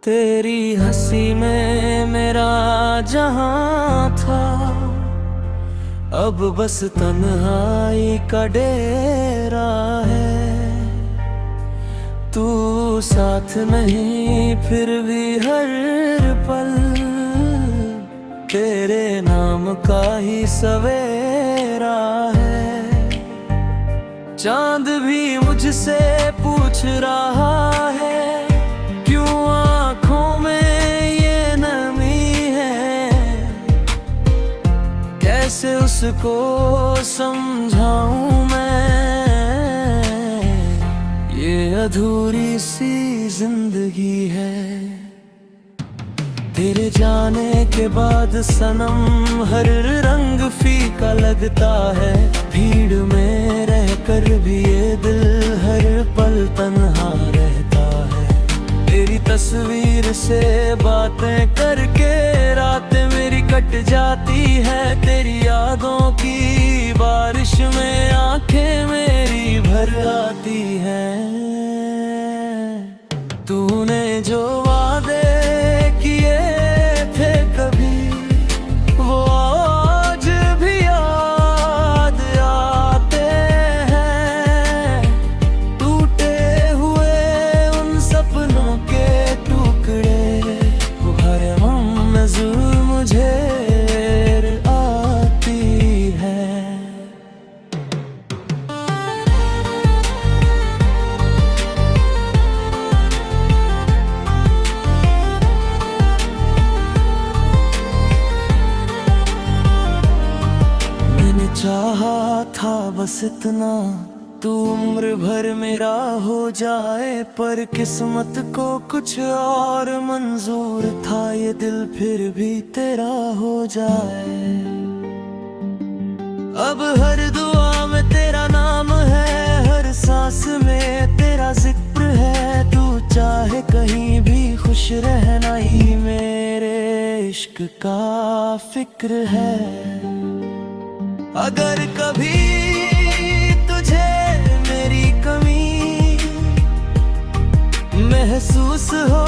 तेरी हंसी में मेरा जहां था, अब बस तन्हाई का डेरा है। तू साथ नहीं फिर भी हर पल तेरे नाम का ही सवेरा है। चांद भी मुझसे पूछ रहा है, क्यों आँखों में ये नमी है। कैसे उसको समझाऊं मैं, ये अधूरी सी जिंदगी है। तेरे जाने के बाद सनम हर रंग फीका लगता है। भीड़ में रहकर भी ये दिल हर पल तन्हा रहता है। तेरी तस्वीर से बातें करके रातें मेरी कट जाती है। तेरी यादों की बारिश में आंखें मेरी भर आती हैं। तूने जो वादे किए थे कभी, वो आज भी याद आते हैं। टूटे हुए उन सपनों के टुकड़े, हर मंज़िल मुझे आती है। चाहा था बस इतना, तू उम्र भर मेरा हो जाए। पर किस्मत को कुछ और मंजूर था, ये दिल फिर भी तेरा हो जाए। अब हर दुआ में तेरा नाम है, हर सांस में तेरा जिक्र है। तू चाहे कहीं भी खुश रहना ही मेरे इश्क का फिक्र है। अगर कभी तुझे मेरी कमी महसूस हो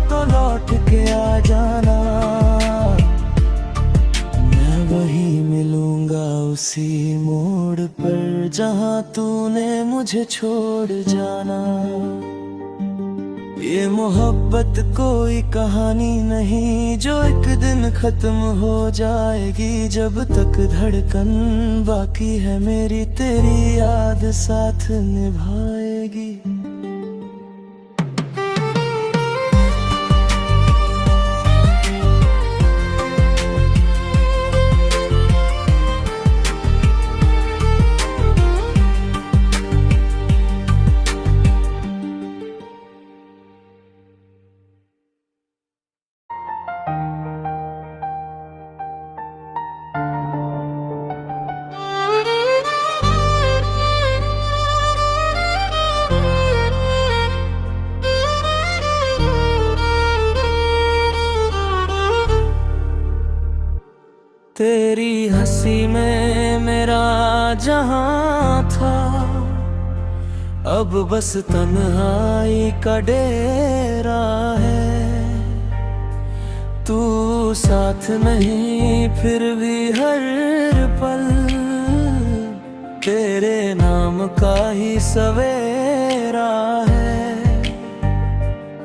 तो लौट के आ जाना। मैं वहीं मिलूंगा उसी मोड़ पर जहां तूने मुझे छोड़ जाना। ये मोहब्बत कोई कहानी नहीं जो एक दिन खत्म हो जाएगी। जब तक धड़कन बाकी है मेरी, तेरी याद साथ निभाएगी। तेरी हंसी में मेरा जहां था, अब बस तन्हाई का डेरा है। तू साथ नहीं फिर भी हर पल तेरे नाम का ही सवेरा है।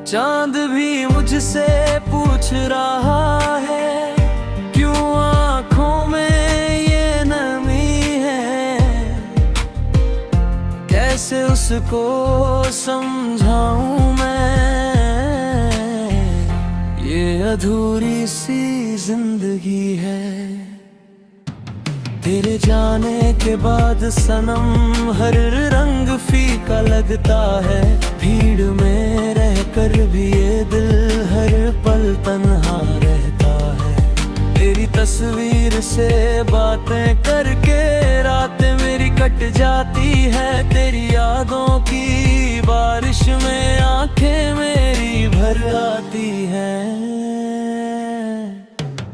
चांद भी मुझसे पूछ रहा है, क्यों आँखों में ये नमी है। कैसे उसको समझाऊं मैं, ये अधूरी सी जिंदगी है। तेरे जाने के बाद सनम हर रंग फीका लगता है। भीड़ में रहकर भी ये दिल हर पल तन्हा रहता है। तेरी तस्वीर से बातें करके रातें मेरी कट जाती है। तेरी यादों की बारिश में आंखें मेरी भर आती हैं।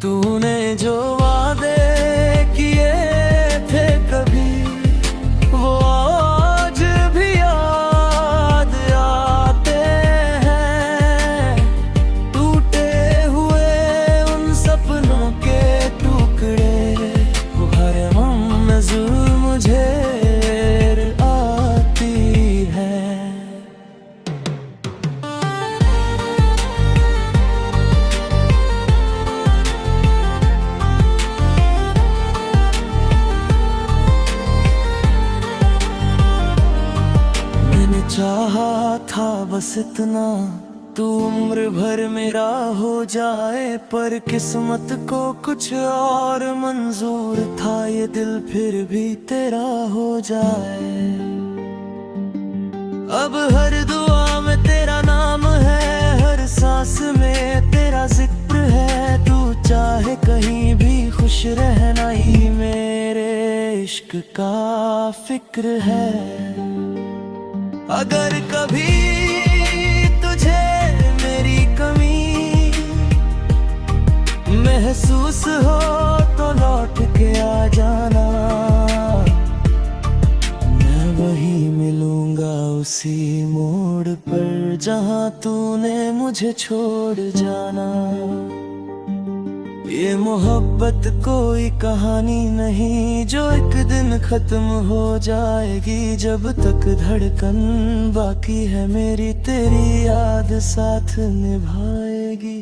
तूने जो वादे किए थे कभी, वो आज भी याद आते हैं। था बस इतना, तू उम्र भर मेरा हो जाए, पर किस्मत को कुछ और मंजूर था, ये दिल फिर भी तेरा हो जाए। अब हर दुआ में तेरा नाम है, हर सांस में तेरा जिक्र है, तू चाहे कहीं भी खुश रहना ही मेरे इश्क का फिक्र है। अगर कभी तुझे मेरी कमी महसूस हो तो लौट के आ जाना, मैं वहीं मिलूंगा उसी मोड़ पर जहां तूने मुझे छोड़ जाना। ये मोहब्बत कोई कहानी नहीं जो एक दिन खत्म हो जाएगी, जब तक धड़कन बाकी है मेरी तेरी याद साथ निभाएगी।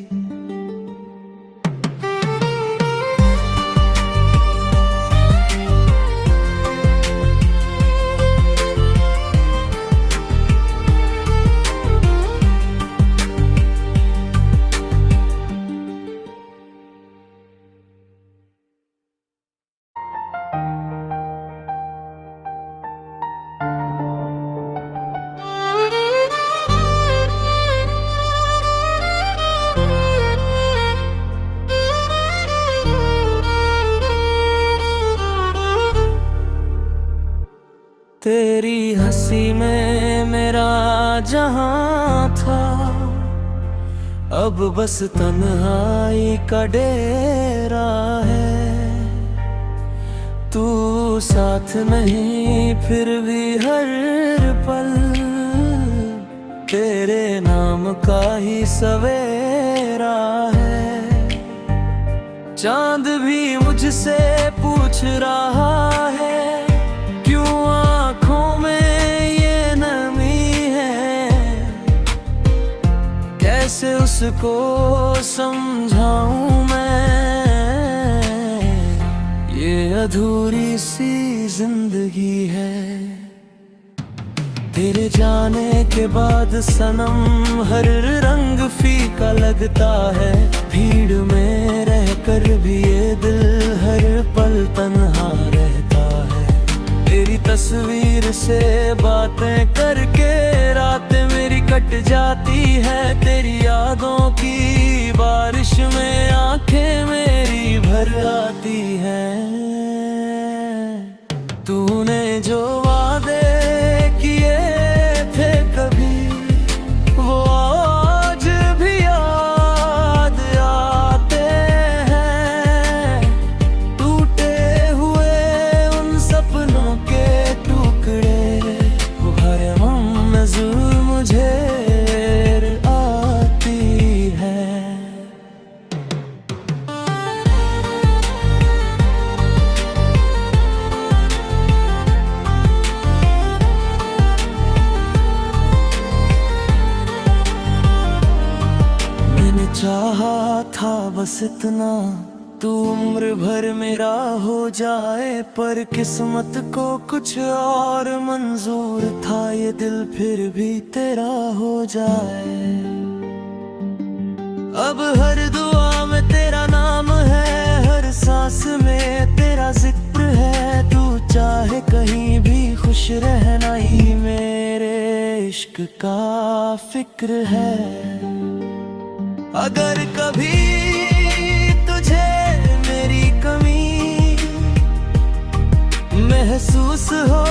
तेरी हंसी में मेरा जहां था, अब बस तन्हाई का डेरा है। तू साथ नहीं फिर भी हर पल तेरे नाम का ही सवेरा है। चांद भी मुझसे पूछ रहा है, क्यों आँखों में ये नमी है, कैसे उसको समझाऊं मैं, ये अधूरी सी जिंदगी है। तेरे जाने के बाद सनम हर रंग फीका लगता है, भीड़ में रहकर भी ये दिल हर पल तन्हा रहता है। तेरी तस्वीर से बातें करके रातें मेरी कट जाती है, तेरी यादों की बारिश में आंखें मेरी भर आती हैं। तूने जो वादे किए थे कभी, वो आज भी याद आते हैं। टूटे हुए उन सपनों के टुकड़े, वो हर मंज़िल मुझे आती है। चाहा था बस इतना, तू उम्र भर मेरा हो जाए, पर किस्मत को कुछ और मंजूर था, ये दिल फिर भी तेरा हो जाए। अब हर दुआ में तेरा नाम है, हर सांस में तेरा जिक्र है, तू चाहे कहीं भी खुश रहना ही मेरे इश्क का फिक्र है। अगर कभी तुझे मेरी कमी महसूस हो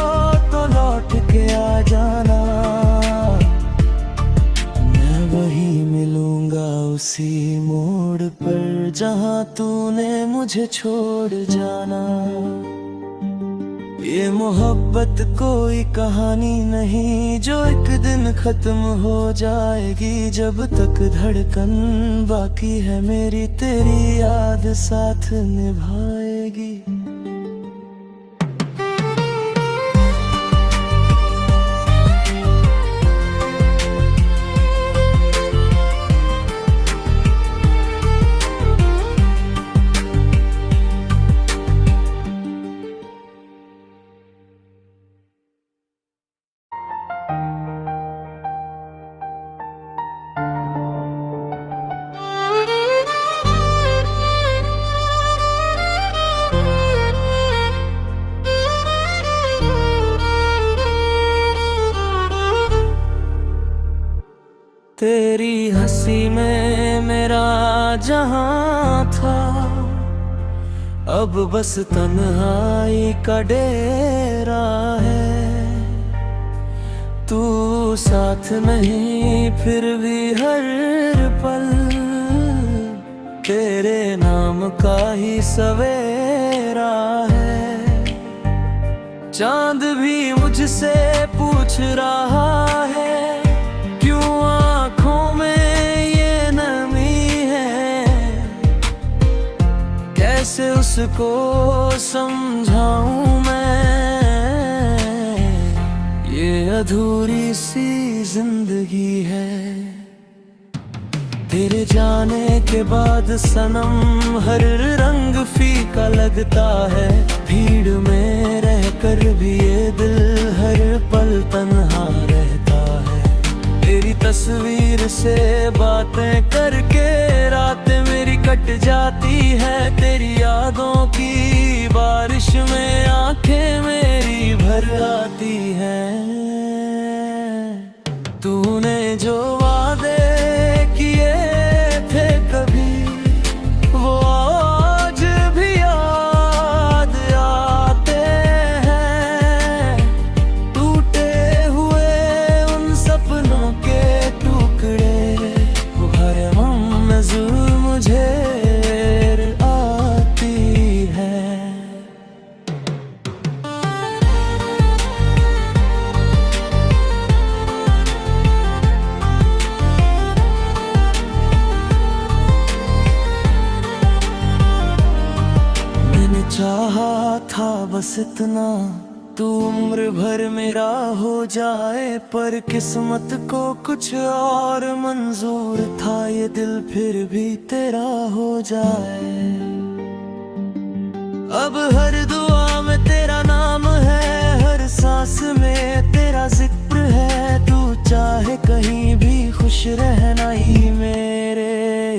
तो लौट के आ जाना, मैं वहीं मिलूंगा उसी मोड़ पर जहां तूने मुझे छोड़ जाना। ये मोहब्बत कोई कहानी नहीं जो एक दिन खत्म हो जाएगी, जब तक धड़कन बाकी है मेरी तेरी याद साथ निभाएगी। तेरी हंसी में मेरा जहां था, अब बस तन्हाई का डेरा है। तू साथ नहीं फिर भी हर पल तेरे नाम का ही सवेरा है। चांद भी मुझसे पूछ रहा है, क्यों आँखों में ये नमी है। कैसे उसको समझाऊं मैं, ये अधूरी सी जिंदगी है। तेरे जाने के बाद सनम हर रंग फीका लगता है। भीड़ में रहकर भी ये दिल हर पल तन्हा रहता है। तेरी तस्वीर से बातें करके रातें मेरी कट जाती है। तेरी यादों की बारिश में आंखें मेरी भर आती हैं। तूने जो वादे किए थे कभी, वो आज भी याद आते हैं। टूटे हुए उन सपनों के टुकड़े, वो हर मंज़िल मुझे आती है। चाहा था बस इतना, तू उम्र भर मेरा हो जाए। पर किस्मत को कुछ और मंजूर था, ये दिल फिर भी तेरा हो जाए। अब हर दुआ में तेरा नाम है, हर सांस में तेरा जिक्र है। तू चाहे कहीं भी खुश रहना ही मेरे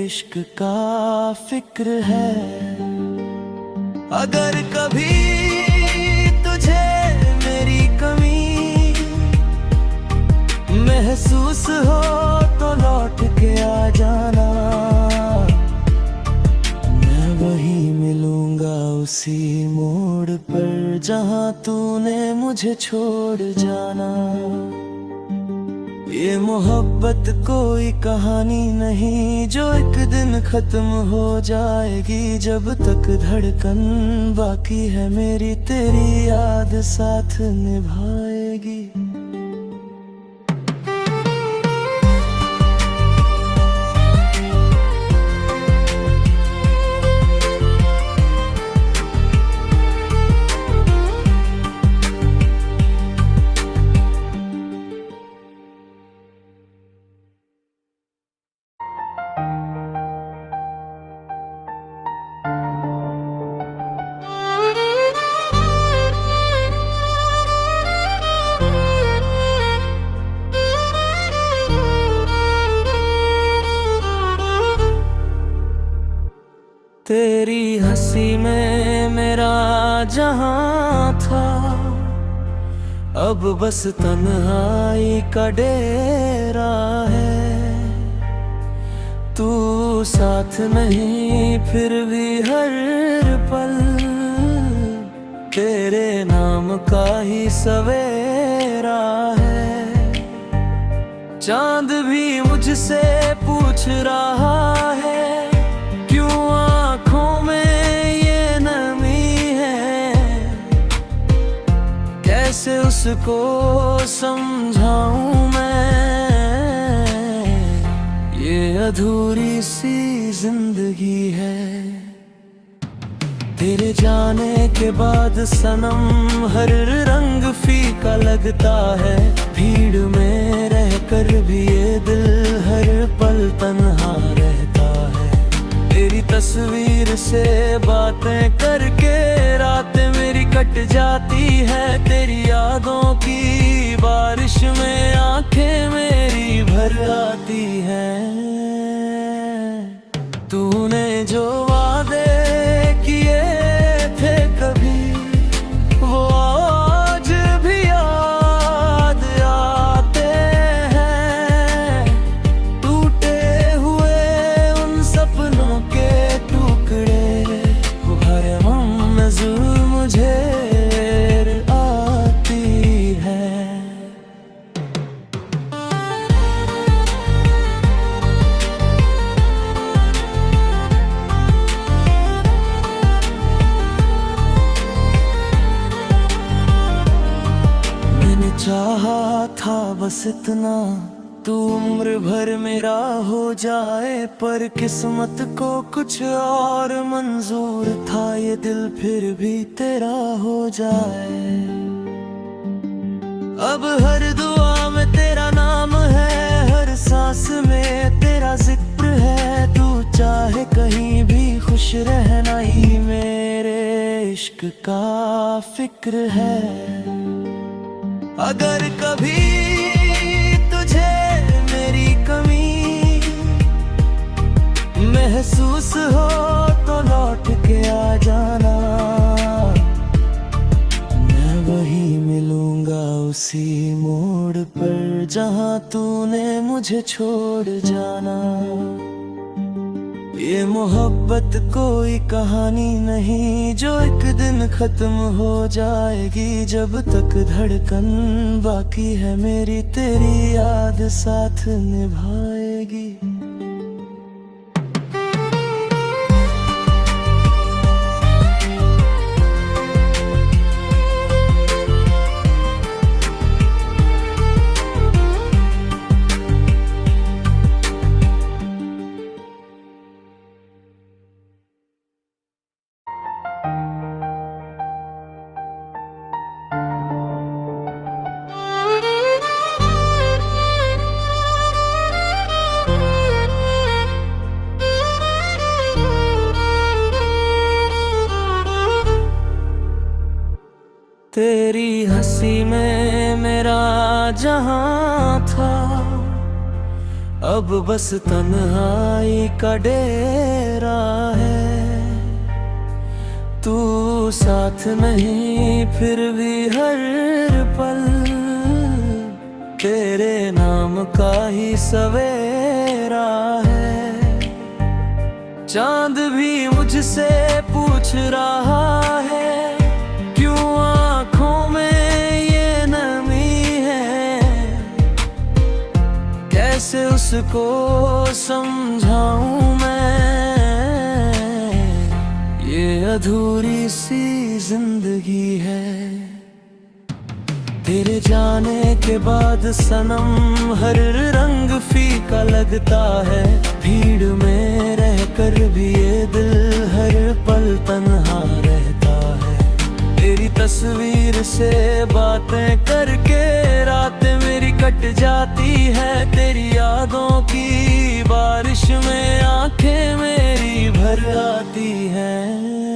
इश्क का फिक्र है। अगर कभी तुझे मेरी कमी महसूस हो तो लौट के आ जाना। मैं वहीं मिलूंगा उसी मोड़ पर जहां तूने मुझे छोड़ जाना। ये मोहब्बत कोई कहानी नहीं जो एक दिन खत्म हो जाएगी। जब तक धड़कन बाकी है मेरी, तेरी याद साथ निभाएगी। तेरी हंसी में मेरा जहां था, अब बस तन्हाई का डेरा है। तू साथ नहीं फिर भी हर पल तेरे नाम का ही सवेरा है। चांद भी मुझसे पूछ रहा है, क्यों आँखों में ये नमी है। कैसे उसको समझाऊं मैं, ये अधूरी सी जिंदगी है। तेरे जाने के बाद सनम हर रंग फीका लगता है। भीड़ में रहकर भी ये दिल हर पल तन्हा रहता है। तेरी तस्वीर से बातें करके रातें मेरी कट जाती है। तेरी यादों की बारिश में आंखें मेरी भर आती हैं। तूने जो वादे किए थे कभी, वो आज भी याद आते हैं। था बस इतना, तू उम्र भर मेरा हो जाए, पर किस्मत को कुछ और मंजूर था, ये दिल फिर भी तेरा हो जाए। अब हर दुआ में तेरा नाम है, हर सांस में तेरा जिक्र है, तू चाहे कहीं भी खुश रहना ही मेरे इश्क का फिक्र है। अगर कभी तुझे मेरी कमी महसूस हो तो लौट के आ जाना, मैं वहीं मिलूंगा उसी मोड़ पर जहां तूने मुझे छोड़ जाना। ये मोहब्बत कोई कहानी नहीं जो एक दिन खत्म हो जाएगी, जब तक धड़कन बाकी है मेरी तेरी याद साथ निभाएगी। तेरी हंसी में मेरा जहां था, अब बस तन्हाई का डेरा है। तू साथ नहीं फिर भी हर पल तेरे नाम का ही सवेरा है। चांद भी मुझसे पूछ रहा है, आँखों में ये नमी है, कैसे उसको समझाऊं मैं, ये अधूरी सी जिंदगी है। तेरे जाने के बाद सनम हर रंग फीका लगता है, भीड़ में रहकर भी ये दिल हर पल तन्हा रहता है। तेरी तस्वीर से बातें करके रातें मेरी कट जाती है, तेरी यादों की बारिश में आंखें मेरी भर आती हैं।